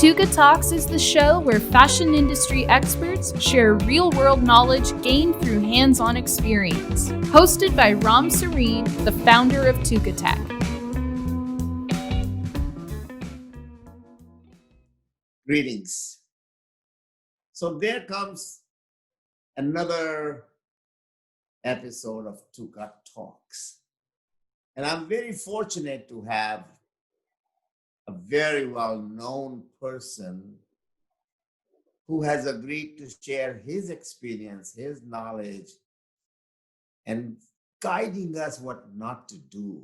Tukatalks is the show where fashion industry experts share real-world knowledge gained through hands-on experience. Hosted by Sareen, the founder of Tukatalks. Greetings. So there comes another episode of Tukatalks. And I'm very fortunate to have a very well-known person who has agreed to share his experience, his knowledge, and guiding us what not to do.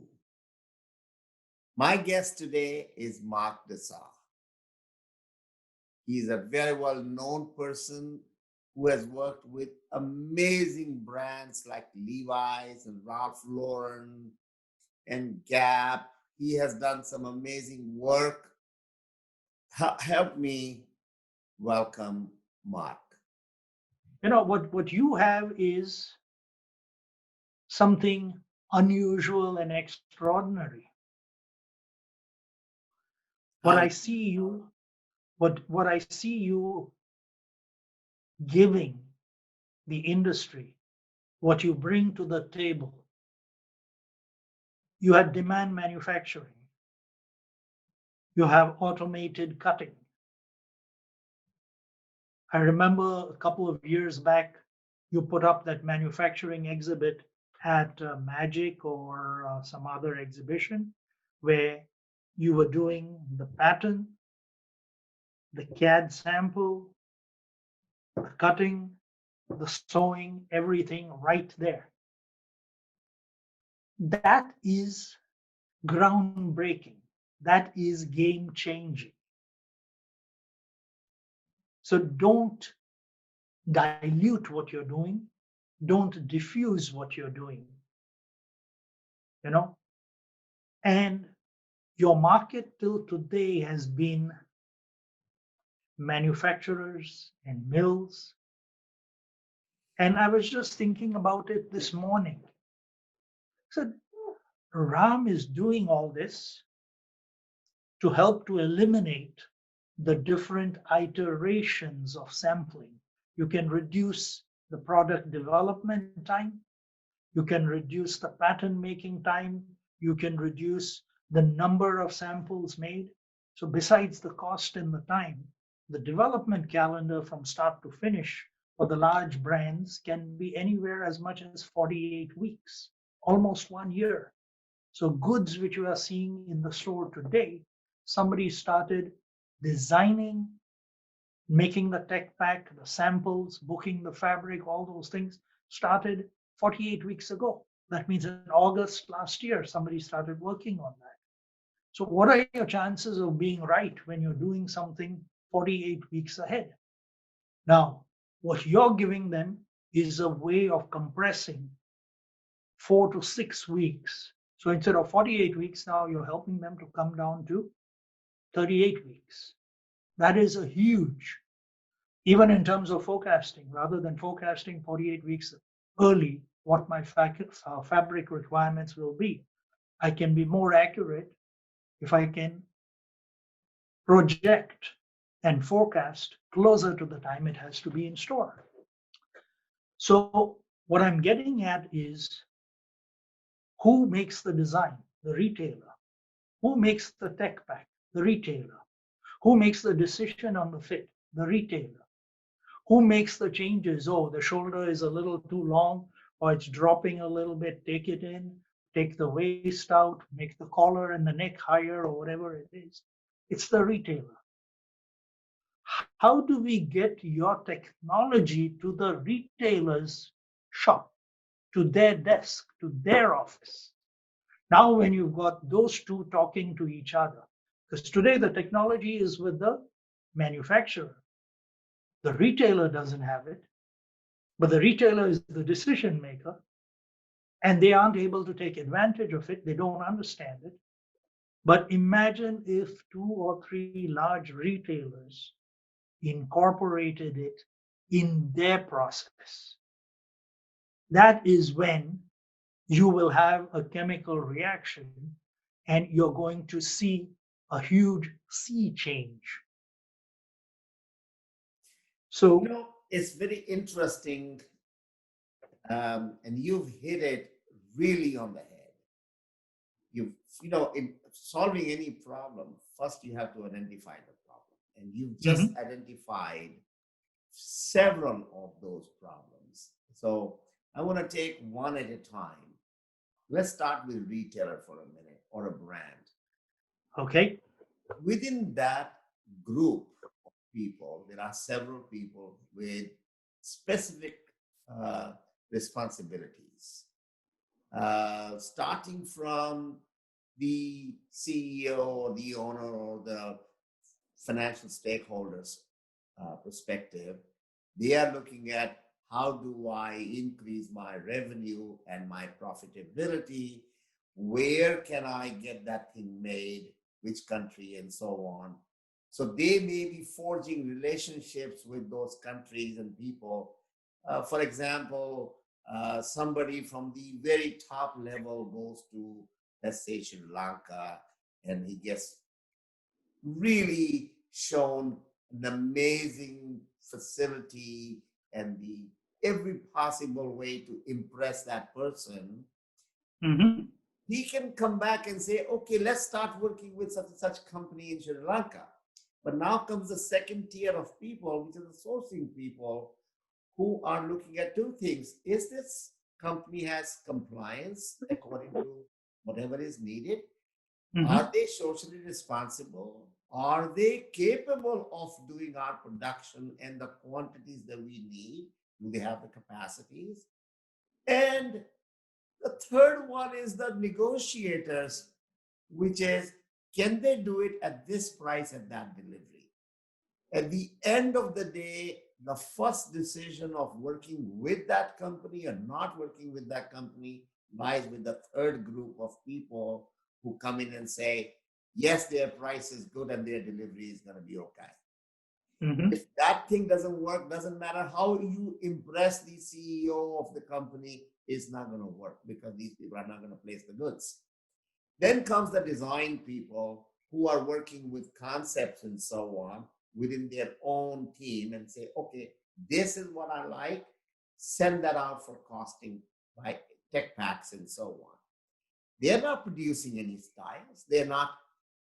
My guest today is Mark Dessau. He's a very well-known person who has worked with amazing brands like Levi's and Ralph Lauren and Gap. He has done some amazing work. Help me welcome Mark. You know, what you have is something unusual and extraordinary. What I see you giving the industry, what you bring to the table. You have demand manufacturing. You have automated cutting. I remember a couple of years back, you put up that manufacturing exhibit at Magic or some other exhibition where you were doing the pattern, the CAD sample, the cutting, the sewing, everything right there. That is groundbreaking. That is game changing. So don't dilute what you're doing. Don't diffuse what you're doing. You know? And your market till today has been manufacturers and mills. And I was just thinking about it this morning. So Ram is doing all this to help to eliminate the different iterations of sampling. You can reduce the product development time. You can reduce the pattern making time. You can reduce the number of samples made. So besides the cost and the time, the development calendar from start to finish for the large brands can be anywhere as much as 48 weeks, almost 1 year. So goods which you are seeing in the store today, somebody started designing, making the tech pack, the samples, booking the fabric, all those things started 48 weeks ago. That means in August last year, somebody started working on that. So what are your chances of being right when you're doing something 48 weeks ahead? Now, what you're giving them is a way of compressing 4 to 6 weeks. So instead of 48 weeks, now you're helping them to come down to 38 weeks. That is a huge, even in terms of forecasting, rather than forecasting 48 weeks early, what my fabric requirements will be. I can be more accurate if I can project and forecast closer to the time it has to be in store. So what I'm getting at is who makes the design? The retailer. Who makes the tech pack? The retailer. Who makes the decision on the fit? The retailer. Who makes the changes? Oh, the shoulder is a little too long or it's dropping a little bit. Take it in, take the waist out, make the collar and the neck higher or whatever it is. It's the retailer. How do we get your technology to the retailer's shop, to their desk, to their office? Now, when you've got those two talking to each other, because today the technology is with the manufacturer. The retailer doesn't have it, but the retailer is the decision maker, and they aren't able to take advantage of it. They don't understand it. But imagine if 2 or 3 large retailers incorporated it in their process. That is when you will have a chemical reaction and you're going to see a huge sea change. So, It's very interesting, and you've hit it really on the head. In solving any problem, first you have to identify the problem, and you've just mhm, identified several of those problems. So I want to take one at a time. Let's start with retailer for a minute, or a brand. okay. Within that group of people, there are several people with specific uh, responsibilities, starting from the CEO or the owner or the financial stakeholders perspective. They are looking at, how do I increase my revenue and my profitability? Where can I get that thing made? Which country, and so on. So they may be forging relationships with those countries and people. For example, somebody from the very top level goes to, let's say, Sri Lanka, and he gets really shown an amazing facility and the every possible way to impress that person. Hmm. He can come back and say, okay, let's start working with such and such company in Sri Lanka. But now comes the second tier of people, which are the sourcing people, who are looking at two things. Is this company has compliance according to whatever is needed? Are Hmm. they socially responsible? Are they capable of doing our production and the quantities that we need? Do they have the capacities? And the third one is the negotiators, which is, can they do it at this price at that delivery? At the end of the day, the first decision of working with that company or not working with that company lies with the third group of people who come in and say, yes, their price is good and their delivery is going to be okay. Hmm. If that thing doesn't work, doesn't matter how you impress the CEO of the company, it's not going to work, because these people are not going to place the goods. Then comes the design people who are working with concepts and so on within their own team and say, okay, this is what I like, send that out for costing by tech packs and so on. They're not producing any styles. They're not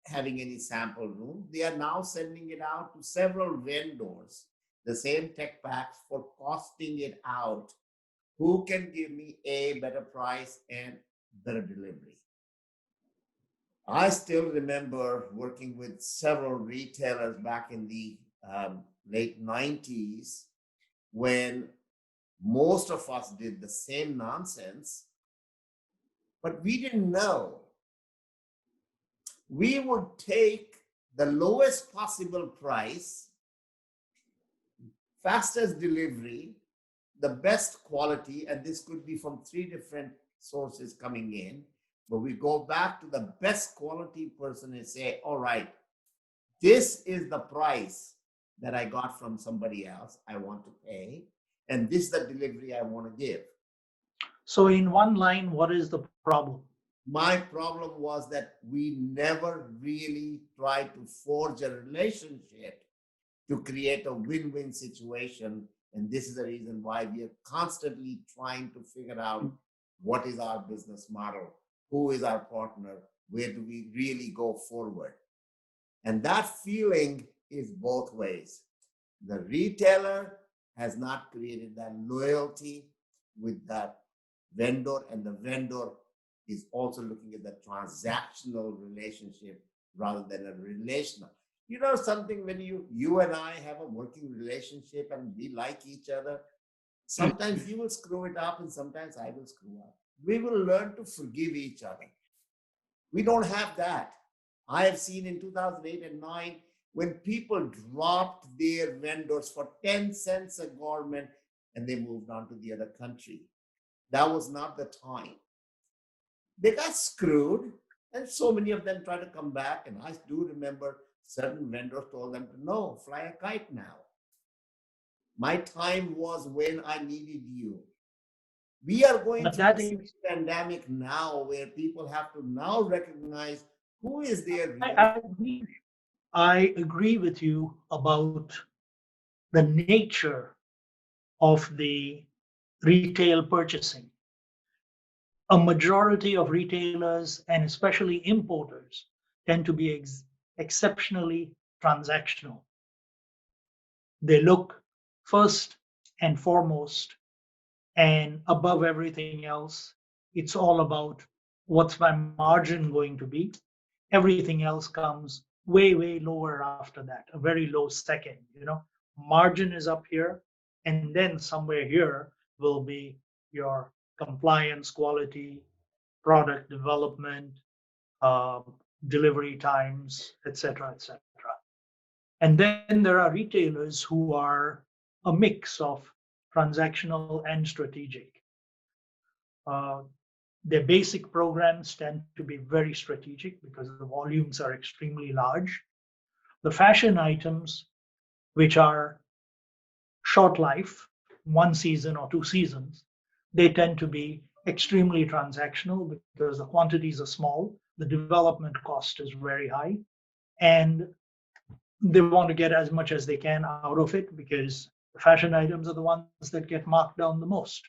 having any sample room. They are now sending it out to several vendors, the same tech packs, for costing it out. Who can give me a better price and better delivery? I still remember working with several retailers back in the late 90s, when most of us did the same nonsense, but we didn't know. We would take the lowest possible price, fastest delivery, the best quality, and this could be from three different sources coming in. But we go back to the best quality person and say, all right, this is the price that I got from somebody else I want to pay, and this is the delivery I want to give. So, in one line, what is the problem? My problem was that we never really tried to forge a relationship to create a win-win situation. And this is the reason why we are constantly trying to figure out, what is our business model, who is our partner, where do we really go forward. And that feeling is both ways. The retailer has not created that loyalty with that vendor, and the vendor is also looking at the transactional relationship rather than a relational. Something, when you and I have a working relationship and we like each other, sometimes you will screw it up and sometimes I will screw up. We will learn to forgive each other. We don't have that. I have seen in 2008 and 9, when people dropped their vendors for 10 cents a garment and they moved on to the other country. That was not the time. They got screwed, and so many of them tried to come back. And I do remember certain vendors told them to, no, fly a kite now. My time was when I needed you. We are going But through that the is, same pandemic now, where people have to now recognize who is their real. I agree with you about the nature of the retail purchasing. A majority of retailers and especially importers tend to be exceptionally transactional. They look first and foremost and above everything else, it's all about what's my margin going to be. Everything else comes way, way lower after that, a very low second. Margin is up here, and then somewhere here will be your compliance, quality, product development, uh, delivery times, etc., etc. And then there are retailers who are a mix of transactional and strategic. Uh, their basic programs tend to be very strategic because the volumes are extremely large. The fashion items, which are short life, 1 season or 2 seasons, they tend to be extremely transactional because the quantities are small, the development cost is very high, and they want to get as much as they can out of it because the fashion items are the ones that get marked down the most.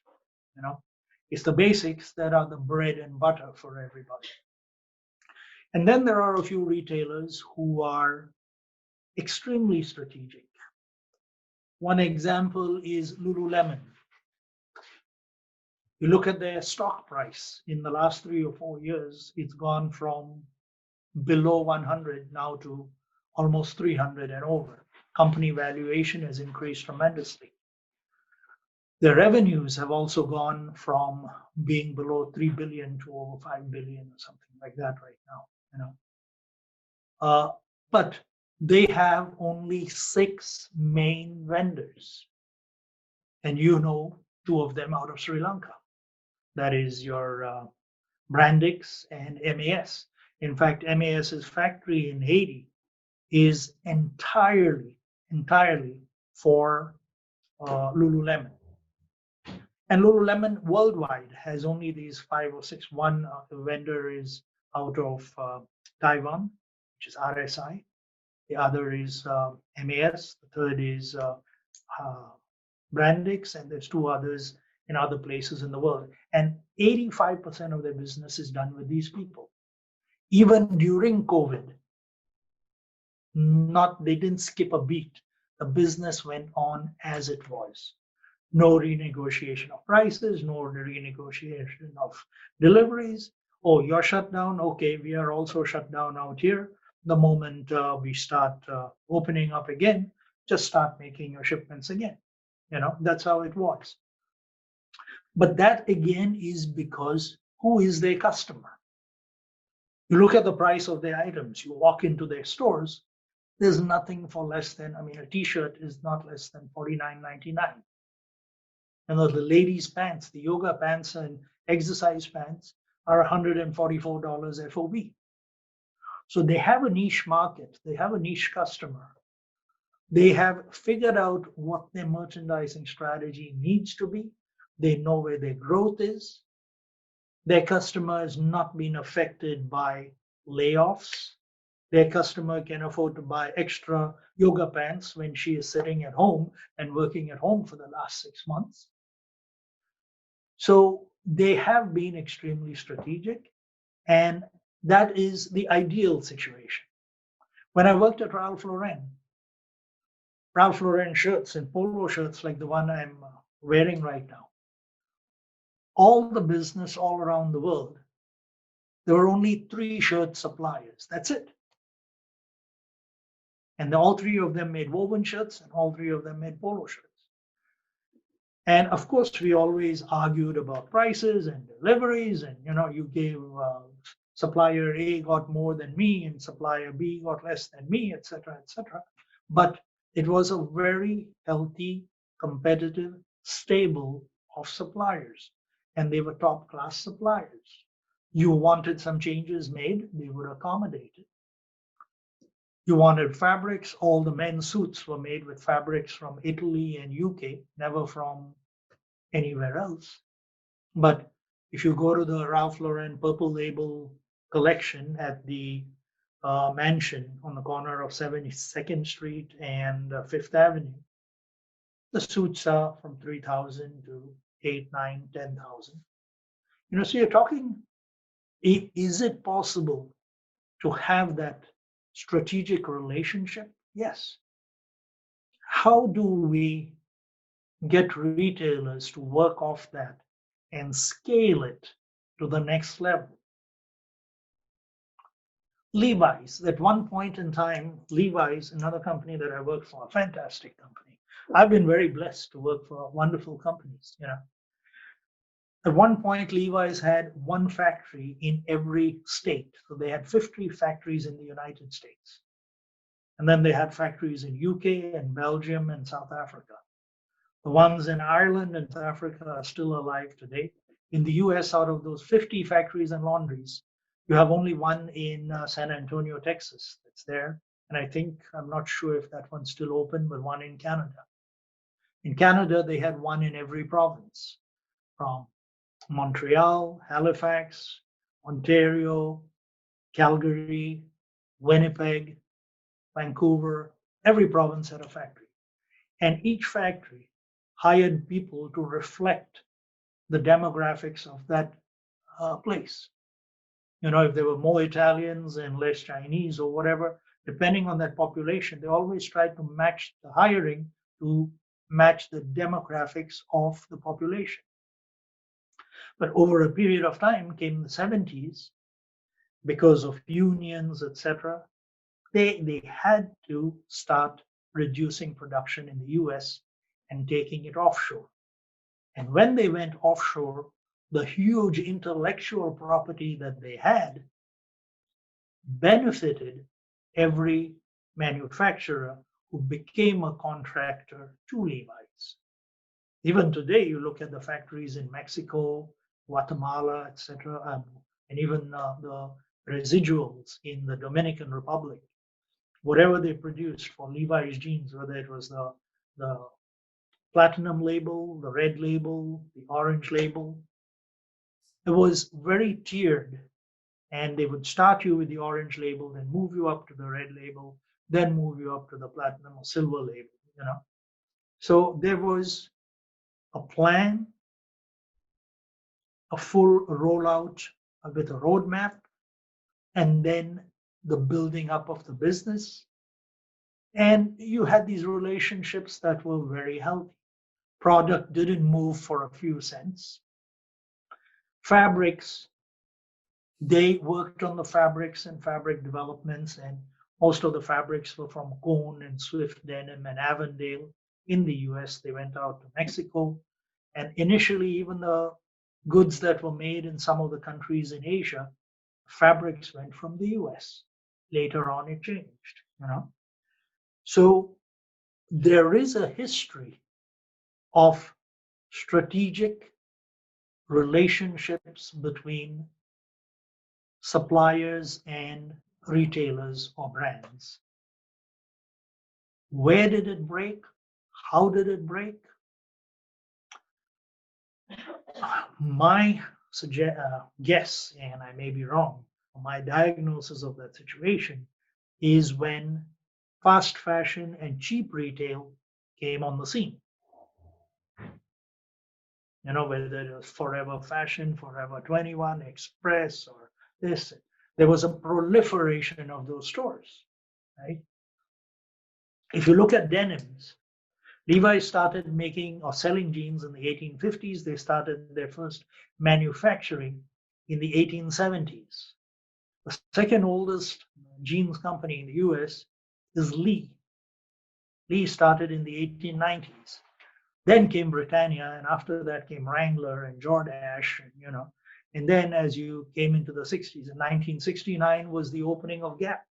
You know, it's the basics that are the bread and butter for everybody. And then there are a few retailers who are extremely strategic. One example is Lululemon. You look at their stock price in the last 3 or 4 years, it's gone from below 100 now to almost 300 and over. Company valuation has increased tremendously. Their revenues have also gone from being below 3 billion to over 5 billion or something like that right now. But they have only 6 main vendors, and two of them out of Sri Lanka. That is your Brandix and MAS. In fact, MAS's factory in Haiti is entirely for Lululemon. And Lululemon worldwide has only these 5 or 6. One vendor is out of Taiwan, which is RSI. The other is MAS. The third is Brandix, and there's 2 others in other places in the world. And 85% of their business is done with these people. Even during COVID, they didn't skip a beat. The business went on as it was. No renegotiation of prices, no renegotiation of deliveries. Oh, you're shut down? Okay, we are also shut down out here. The moment we start opening up again, just start making your shipments again. That's how it was. But that again is because who is their customer? You look at the price of their items, you walk into their stores, there's nothing for less than, a t-shirt is not less than $49.99. And the ladies' pants, the yoga pants and exercise pants are $144 FOB. So they have a niche market, they have a niche customer. They have figured out what their merchandising strategy needs to be. They know where their growth is. Their customer has not been affected by layoffs. Their customer can afford to buy extra yoga pants when she is sitting at home and working at home for the last 6 months. So they have been extremely strategic, and that is the ideal situation. When I worked at Ralph Lauren shirts and polo shirts like the one I'm wearing right now, all the business all around the world, there were only 3 shirt suppliers. That's it. And all 3 of them made woven shirts, and all 3 of them made polo shirts. And of course, we always argued about prices and deliveries, and you gave supplier A got more than me, and supplier B got less than me, etc., etc. But it was a very healthy, competitive, stable of suppliers, and they were top-class suppliers. You wanted some changes made, they would accommodate it. You wanted fabrics, all the men's suits were made with fabrics from Italy and UK, never from anywhere else. But if you go to the Ralph Lauren Purple Label collection at the mansion on the corner of 72nd Street and 5th Avenue, The suits are from 3,000 to 8, 9, 10,000. So you're talking, is it possible to have that strategic relationship? Yes. How do we get retailers to work off that and scale it to the next level? Levi's, at one point in time, Levi's, another company that I worked for, a fantastic company. I've been very blessed to work for wonderful companies. At one point, Levi's had one factory in every state. So they had 50 factories in the United States. And then they had factories in UK and Belgium and South Africa. The ones in Ireland and South Africa are still alive today. In the US, out of those 50 factories and laundries, you have only one in San Antonio, Texas that's there. And I think, I'm not sure if that one's still open, but one in Canada. In Canada, they had one in every province, from Montreal, Halifax, Ontario, Calgary, Winnipeg, Vancouver. Every province had a factory. And each factory hired people to reflect the demographics of that place. If there were more Italians and less Chinese or whatever, depending on that population, they always tried to match the hiring to match the demographics of the population. But over a period of time came the 70s, because of unions, etc. They had to start reducing production in the US and taking it offshore. And when they went offshore, the huge intellectual property that they had benefited every manufacturer who became a contractor to Levi's. Even today, you look at the factories in Mexico, Guatemala, etc., and even the residuals in the Dominican Republic. Whatever they produced for Levi's jeans, whether it was the platinum label, the red label, the orange label, it was very tiered. And they would start you with the orange label, then move you up to the red label, then move you up to the platinum or silver label. So there was a plan, a full rollout with a roadmap, and then the building up of the business. And you had these relationships that were very healthy. Product didn't move for a few cents. Fabrics, they worked on the fabrics and fabric developments, and most of the fabrics were from Cone and Swift Denim and Avondale in the US. They went out to Mexico. And initially, even the goods that were made in some of the countries in Asia, fabrics went from the US. Later on, it changed. So there is a history of strategic relationships between suppliers and retailers or brands. Where did it break? How did it break? My guess, and I may be wrong, my diagnosis of that situation is when fast fashion and cheap retail came on the scene. Whether it was Forever Fashion, Forever 21, Express, or this, there was a proliferation of those stores, right? If you look at denims, Levi started making or selling jeans in the 1850s. They started their first manufacturing in the 1870s. The second oldest jeans company in the US is Lee. Lee started in the 1890s. Then came Britannia, and after that came Wrangler and Jordache, and then as you came into the 60s, in 1969 was the opening of Gap.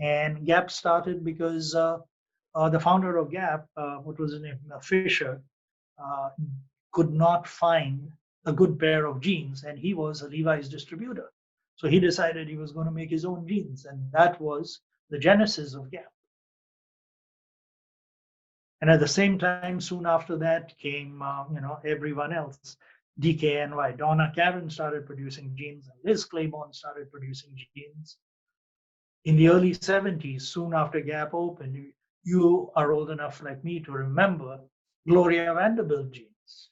And Gap started because the founder of Gap, what was his name, Fisher, could not find a good pair of jeans, and he was a Levi's distributor. So he decided he was going to make his own jeans, and that was the genesis of Gap. And at the same time, soon after that came, everyone else. DKNY, Donna Karan started producing jeans, and Liz Claiborne started producing jeans. In the early 70s, soon after Gap opened, you are old enough like me to remember Gloria Vanderbilt jeans.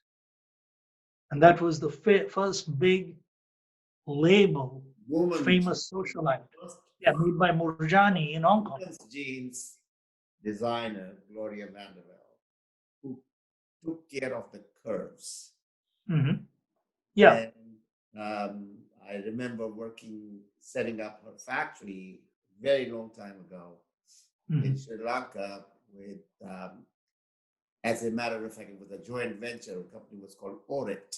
And that was the first big label, Woman famous socialite. first Yeah, made by Murjani in Hong Kong. women's jeans designer, Gloria Vanderbilt, who took care of the curves. Hmm. Yeah. And I remember setting up her factory very long time ago in Sri Lanka with, as a matter of fact, it was a joint venture. A company was called Orit.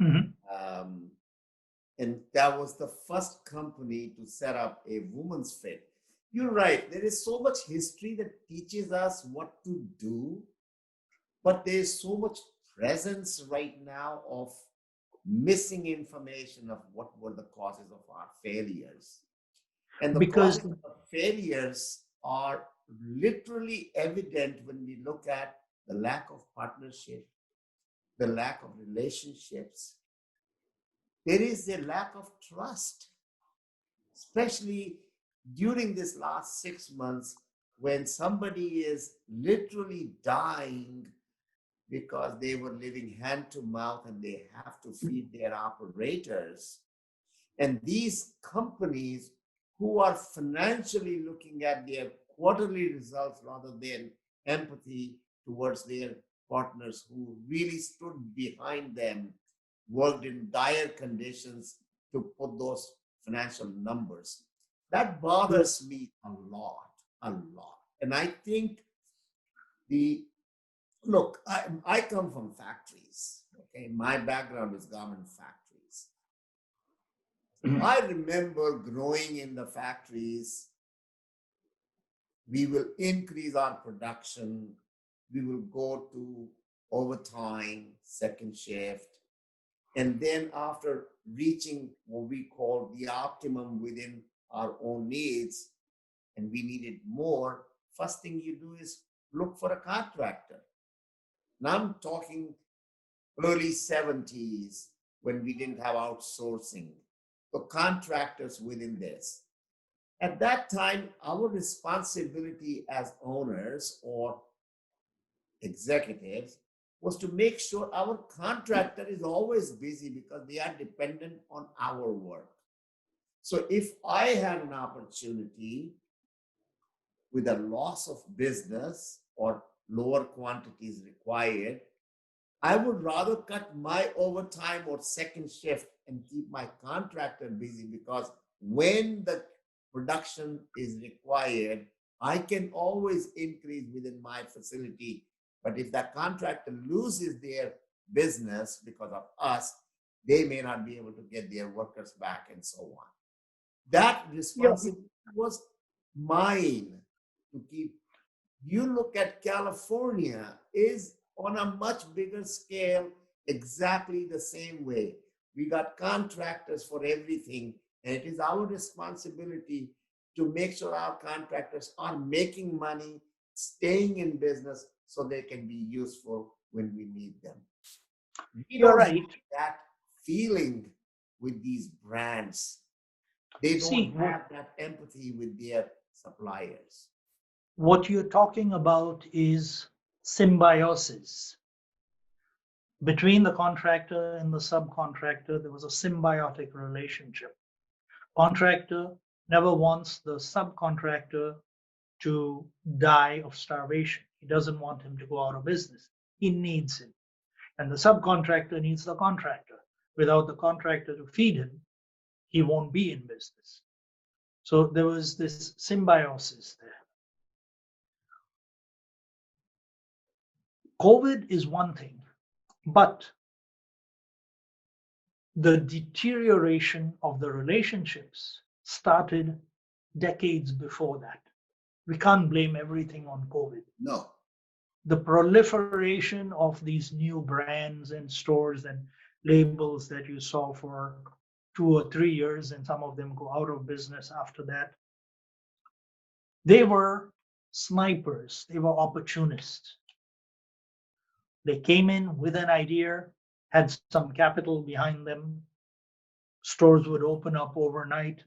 Um, and that was the first company to set up a woman's fit. You're right. There is so much history that teaches us what to do, but there's so much presence right now of missing information of what were the causes of our failures. And the Because causes of failures are literally evident when we look at the lack of partnership, the lack of relationships. There is a lack of trust, especially during this last 6 months when somebody is literally dying because they were living hand to mouth and they have to feed their operators. And these companies who are financially looking at their quarterly results rather than empathy towards their partners who really stood behind them, worked in dire conditions to put those financial numbers. That bothers me a lot, a lot. And I think look, I come from factories. Okay, my background is garment factories. I remember growing in the factories. We will increase our production. We will go to overtime, second shift. And then after reaching what we call the optimum within our own needs, and we needed more, first thing you do is look for a contractor. Now I'm talking early 70s when we didn't have outsourcing. So contractors within this. At that time, our responsibility as owners or executives was to make sure our contractor is always busy because they are dependent on our work. So if I had an opportunity with a loss of business or lower quantities required, I would rather cut my overtime or second shift and keep my contractor busy because when the production is required, I can always increase within my facility. But if that contractor loses their business because of us, they may not be able to get their workers back and so on. That responsibility was mine to keep. You look at California is on a much bigger scale, exactly the same way. We got contractors for everything, and it is our responsibility to make sure our contractors are making money, staying in business so they can be useful when we need them. You're right. That feeling with these brands. They don't have that empathy with their suppliers. What you're talking about is symbiosis. Between the contractor and the subcontractor, there was a symbiotic relationship. Contractor never wants the subcontractor to die of starvation. He doesn't want him to go out of business. He needs him. And the subcontractor needs the contractor. Without the contractor to feed him, he won't be in business. So there was this symbiosis there. COVID is one thing, but the deterioration of the relationships started decades before that. We can't blame everything on COVID. No. The proliferation of these new brands and stores and labels that you saw for 2 or 3 years, and some of them go out of business after that. They were snipers, they were opportunists. They came in with an idea, had some capital behind them. Stores would open up overnight.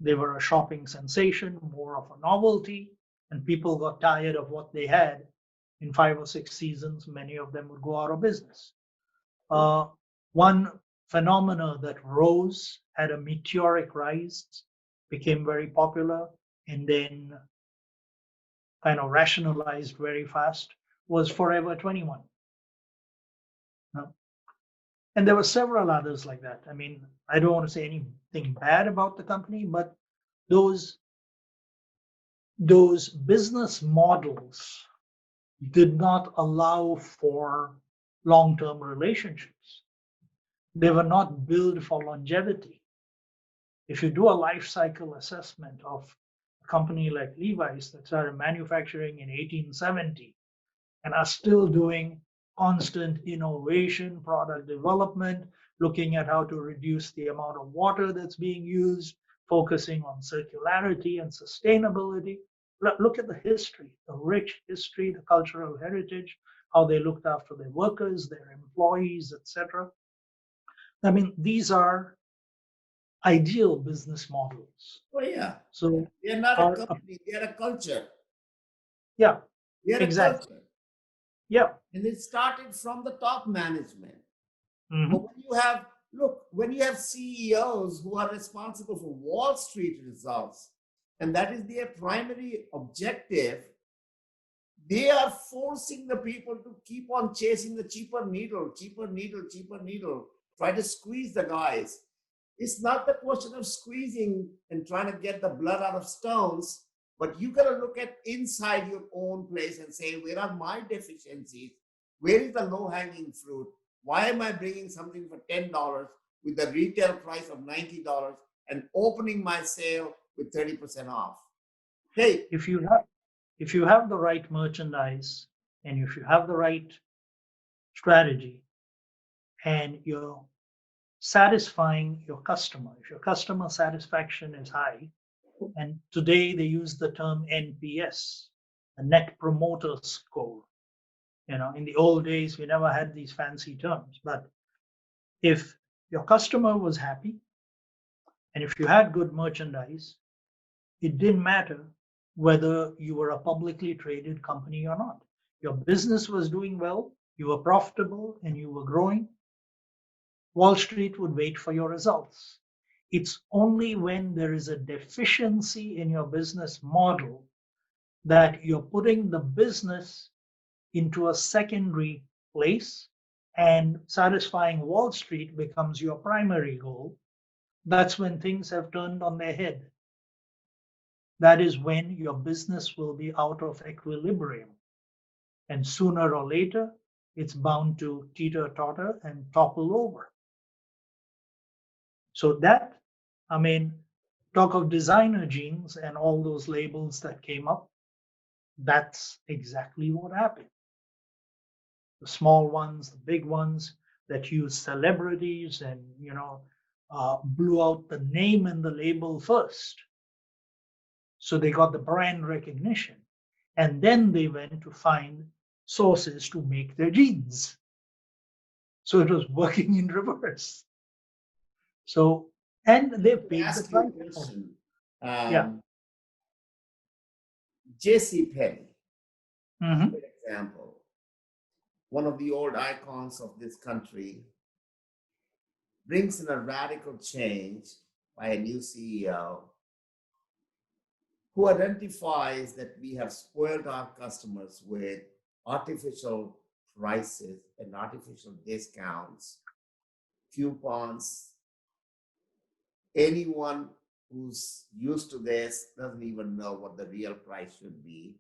They were a shopping sensation, more of a novelty, and people got tired of what they had in 5 or 6 seasons, many of them would go out of business. One phenomena that rose, had a meteoric rise, became very popular, and then kind of rationalized very fast, was Forever 21. And there were several others like that. I mean, I don't want to say anything bad about the company, but those business models did not allow for long-term relationships. They were not built for longevity. If you do a life cycle assessment of a company like Levi's that started manufacturing in 1870 and are still doing constant innovation, product development, looking at how to reduce the amount of water that's being used, focusing on circularity and sustainability. Look at the history, the rich history, the cultural heritage, how they looked after their workers, their employees, etc. I mean, these are ideal business models. Oh, yeah. So They're not a company, they're a culture. Yeah, They're exactly. a culture. Yeah. And it started from the top management. Mm-hmm. But when you have CEOs who are responsible for Wall Street results, and that is their primary objective, they are forcing the people to keep on chasing the cheaper needle, try to squeeze the guys. It's not the question of squeezing and trying to get the blood out of stones, but you got to look at inside your own place and say, where are my deficiencies? Where is the low-hanging fruit? Why am I bringing something for $10 with the retail price of $90 and opening my sale with 30% off? Hey, if you have the right merchandise and if you have the right strategy and you're satisfying your customer, if your customer satisfaction is high, and today they use the term NPS, a net promoter score. In the old days, we never had these fancy terms, but if your customer was happy and if you had good merchandise, it didn't matter whether you were a publicly traded company or not. Your business was doing well, you were profitable, and you were growing. Wall Street would wait for your results. It's only when there is a deficiency in your business model that you're putting the business into a secondary place and satisfying Wall Street becomes your primary goal. That's when things have turned on their head. That is when your business will be out of equilibrium. And sooner or later, it's bound to teeter-totter and topple over. So talk of designer jeans and all those labels that came up, that's exactly what happened. The small ones, the big ones that use celebrities and, blew out the name and the label first. So they got the brand recognition. And then they went to find sources to make their jeans. So it was working in reverse. So, and they paid the price. J.C. Penney, Mm-hmm. for example, one of the old icons of this country, brings in a radical change by a new CEO who identifies that we have spoiled our customers with artificial prices and artificial discounts, coupons. Anyone who's used to this doesn't even know what the real price should be,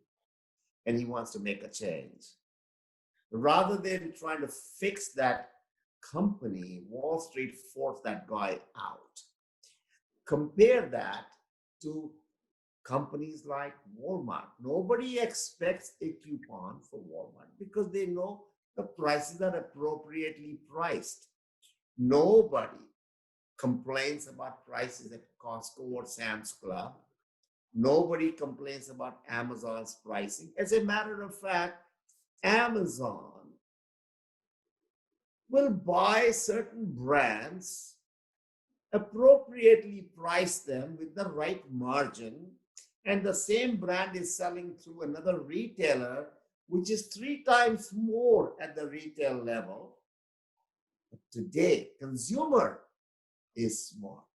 and he wants to make a change. Rather than trying to fix that company, Wall Street forced that guy out. Compare that to companies like Walmart. Nobody expects a coupon for Walmart because they know the prices are appropriately priced. Nobody complains about prices at Costco or Sam's Club. Nobody complains about Amazon's pricing. As a matter of fact, Amazon will buy certain brands, appropriately price them with the right margin, and the same brand is selling through another retailer which is 3 times more at the retail level. But today, consumer is smart.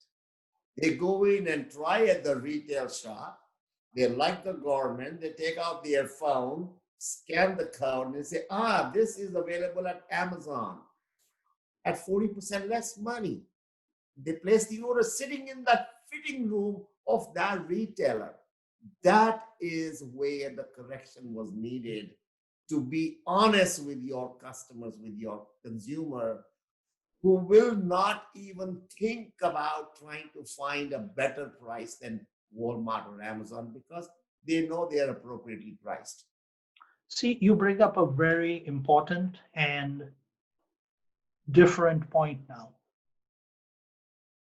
They go in and try at the retail shop. They like the garment. They take out their phone, scan the code, and they say, this is available at Amazon at 40% less money. They place the order sitting in that fitting room of that retailer. That is where the correction was needed, to be honest with your customers, with your consumer, who will not even think about trying to find a better price than Walmart or Amazon because they know they are appropriately priced. See, you bring up a very important and different point now.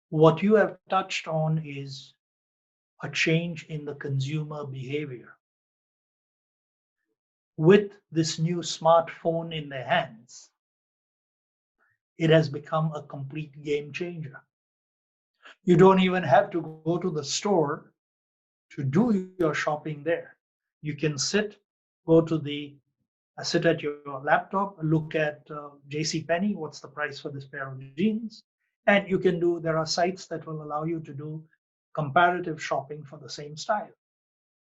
What you have touched on is a change in the consumer behavior. With this new smartphone in their hands, it has become a complete game changer. You don't even have to go to the store to do your shopping there. You can sit at your laptop, look at JC Penney, what's the price for this pair of jeans, and there are sites that will allow you to do comparative shopping for the same style.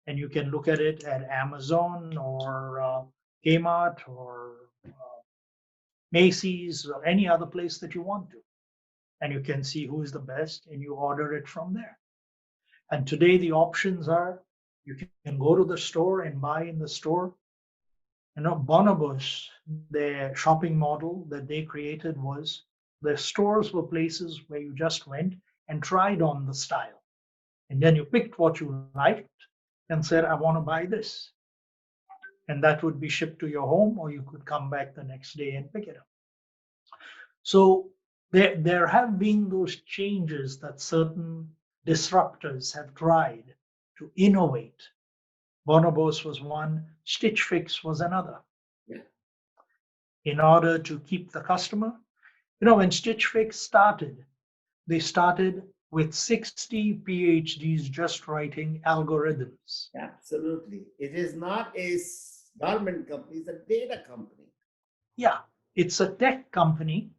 And you can look at it at Amazon or Kmart or Macy's or any other place that you want to. And you can see who is the best and you order it from there. And today the options are you can go to the store and buy in the store. Bonobos, their shopping model that they created was the stores were places where you just went and tried on the style. And then you picked what you liked and said, I want to buy this. And that would be shipped to your home, or you could come back the next day and pick it up. So there have been those changes that certain disruptors have tried to innovate. Bonobos was one, Stitch Fix was another. Yeah. In order to keep the customer, when Stitch Fix started, they started with 60 PhDs just writing algorithms. Absolutely. It is not a garment company, it's a data company. Yeah, it's a tech company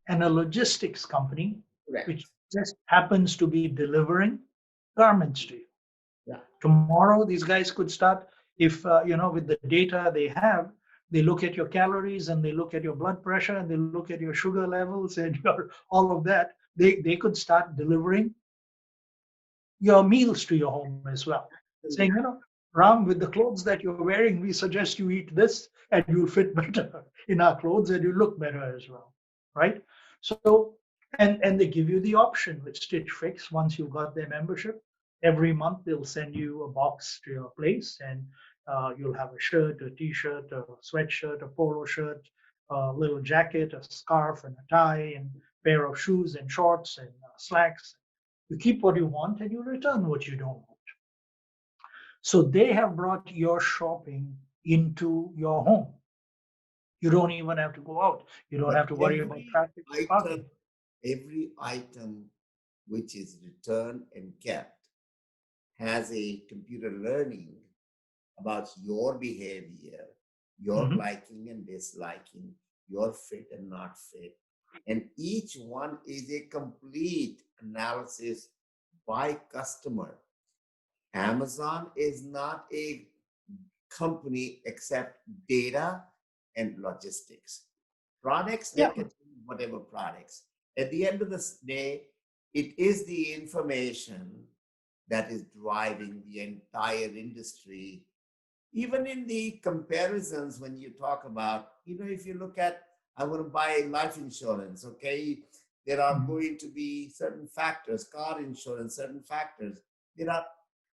and a logistics company, Correct. which just happens to be delivering garments to you. Yeah. Tomorrow, these guys could start, if, with the data they have, they look at your calories and they look at your blood pressure and they look at your sugar levels and all of that. They could start delivering your meals to your home as well. Saying, Ram, with the clothes that you're wearing, we suggest you eat this and you'll fit better in our clothes and you look better as well, right? So, and they give you the option with Stitch Fix once you've got their membership. Every month they'll send you a box to your place and you'll have a shirt, a t-shirt, a sweatshirt, a polo shirt, a little jacket, a scarf and a tie and a pair of shoes and shorts and slacks. You keep what you want and you return what you don't want. So they have brought your shopping into your home. You don't even have to go out. You don't have to worry about traffic. Every item which is returned and kept has a computer learning about your behavior, your liking and disliking, your fit and not fit. And each one is a complete analysis by customer. Amazon is not a company except data and logistics. Products, they can do whatever products. At the end of the day, it is the information that is driving the entire industry. Even in the comparisons, when you talk about, if you look at, I want to buy life insurance, okay? There are going to be certain factors, car insurance, certain factors. There are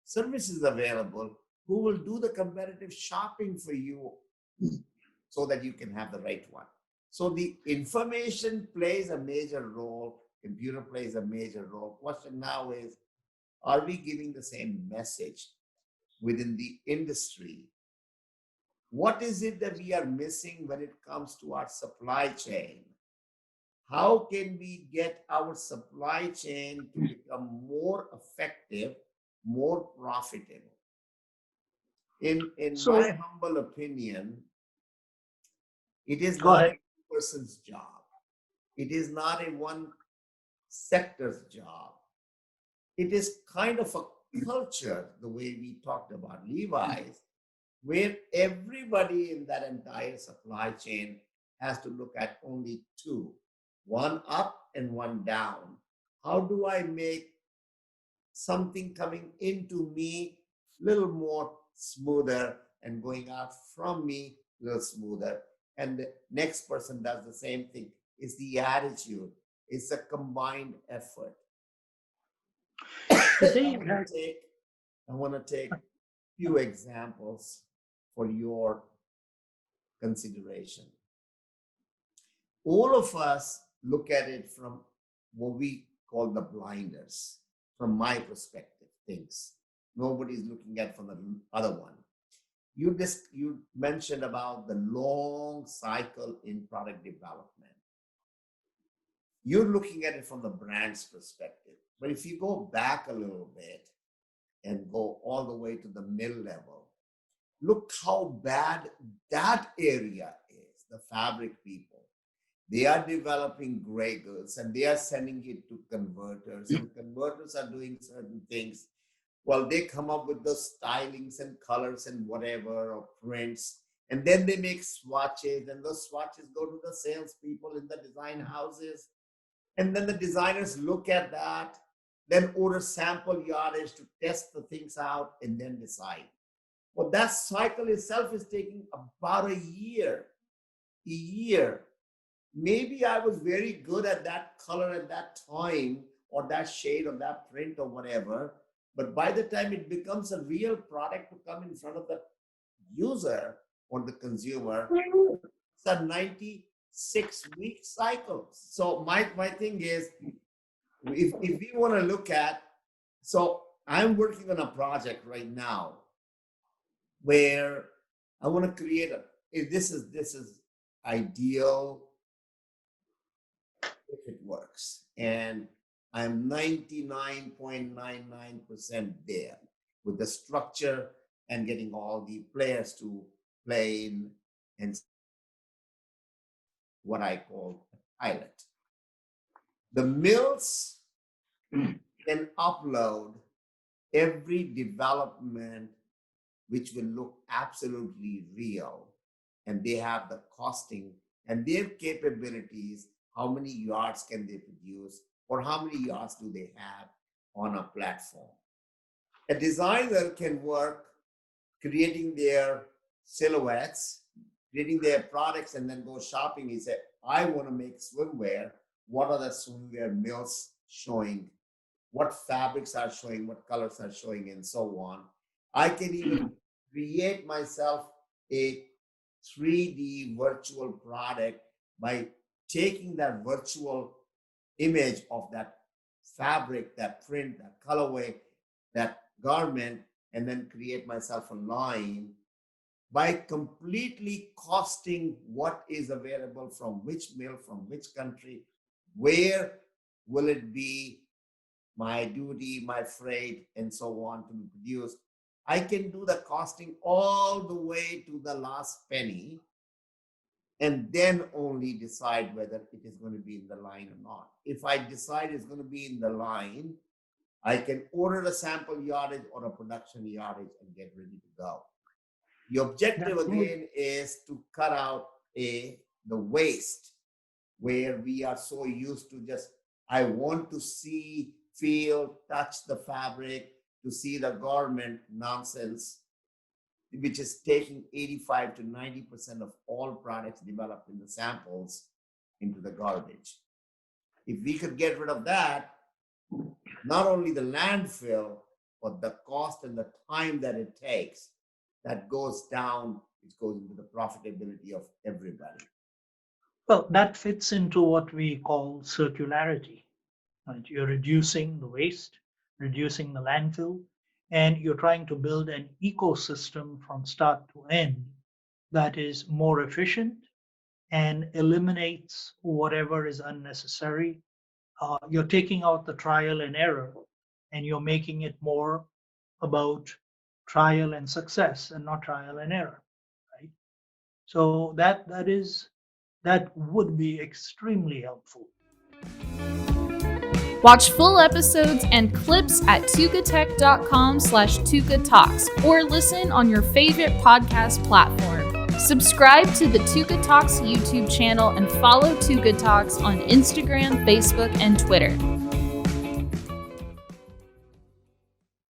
services available who will do the competitive shopping for you so that you can have the right one. So the information plays a major role, computer plays a major role. Question now is, are we giving the same message within the industry? What is it that we are missing when it comes to our supply chain? How can we get our supply chain to become more effective, more profitable? In my humble opinion, It is Go not ahead. a person's job. It is not a one sector's job. It is kind of a culture, the way we talked about Levi's, where everybody in that entire supply chain has to look at only two, one up and one down. How do I make something coming into me a little more smoother and going out from me a little smoother? And the next person does the same thing. It's the attitude, it's a combined effort. So I Dave, want to take few examples for your consideration. All of us look at it from what we call the blinders, from my perspective, things. Nobody's looking at from the other one. You mentioned about the long cycle in product development. You're looking at it from the brand's perspective. But if you go back a little bit and go all the way to the mill level, look how bad that area is, the fabric people. They are developing gray goods and they are sending it to converters, and converters are doing certain things. Well, they come up with those stylings and colors and whatever, or prints, and then they make swatches, and those swatches go to the salespeople in the design houses. And then the designers look at that, then order sample yardage to test the things out, and then decide. Well, that cycle itself is taking about a year. A year. Maybe I was very good at that color at that time, or that shade, or that print, or whatever. But by the time it becomes a real product to come in front of the user or the consumer, it's a 96-week cycle. So my thing is, if we want to look at, so I'm working on a project right now where I want to create this is ideal if it works. And I'm 99.99% there with the structure and getting all the players to play in and what I call a pilot. The mills can upload every development which will look absolutely real, and they have the costing and their capabilities. How many yards can they produce, or how many yards do they have on a platform? A designer can work creating their silhouettes, creating their products, and then go shopping. He said, I want to make swimwear. What are the swimwear mills showing? What fabrics are showing? What colors are showing? And so on. I can even create myself a 3D virtual product by taking that virtual image of that fabric, that print, that colorway, that garment, and then create myself a line by completely costing what is available from which mill, from which country, where will it be, my duty, my freight, and so on to be produced. I can do the costing all the way to the last penny, and then only decide whether it is going to be in the line or not. If I decide it's going to be in the line, I can order a sample yardage or a production yardage and get ready to go. The objective again is to cut out the waste, where we are so used to just, I want to see, feel, touch the fabric, to see the garment nonsense, which is taking 85 to 90% of all products developed in the samples into the garbage. If we could get rid of that, not only the landfill, but the cost and the time that it takes, that goes down, it goes into the profitability of everybody. Well, that fits into what we call circularity. Right? You're reducing the waste, reducing the landfill, and you're trying to build an ecosystem from start to end that is more efficient and eliminates whatever is unnecessary. You're taking out the trial and error, and you're making it more about trial and success and not trial and error, right? So that is That would be extremely helpful. Watch full episodes and clips at tukatech.com/Tukatalks or listen on your favorite podcast platform. Subscribe to the Tukatalks YouTube channel and follow Tukatalks on Instagram, Facebook, and Twitter.